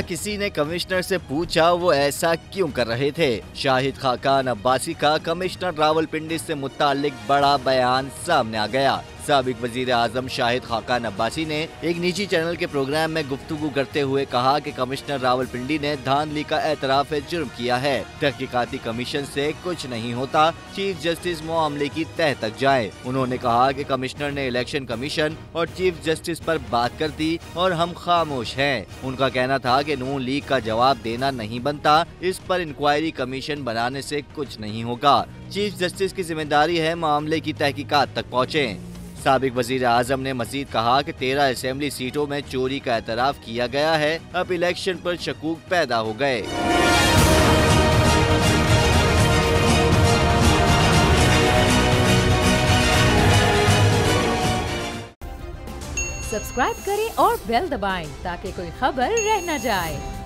किसी ने कमिश्नर से पूछा वो ऐसा क्यों कर रहे थे। शाहिद खाकान अब्बासी का कमिश्नर रावलपिंडी से मुताल्लिक बड़ा बयान सामने आ गया। साबिक वजीर आजम शाहिद खाकान अब्बासी ने एक निजी चैनल के प्रोग्राम में गुफ्तगू करते हुए कहा कि कमिश्नर रावलपिंडी ने धांधली का एतराफ जुर्म किया है। तहकीकाती कमीशन से कुछ नहीं होता, चीफ जस्टिस मामले की तह तक जाए। उन्होंने कहा कि कमिश्नर ने इलेक्शन कमीशन और चीफ जस्टिस पर बात कर दी और हम खामोश हैं। उनका कहना था कि नून लीग का जवाब देना नहीं बनता, इस पर इंक्वायरी कमीशन बनाने से कुछ नहीं होगा। चीफ जस्टिस की जिम्मेदारी है मामले की तहकीकात तक पहुँचे। साबिक वजीर आजम ने मजीद कहा कि 13 असेंबली सीटों में चोरी का एतराफ किया गया है। अब इलेक्शन पर शकूक पैदा हो गए। सब्सक्राइब करें और बेल दबाएं ताकि कोई खबर रह न जाए।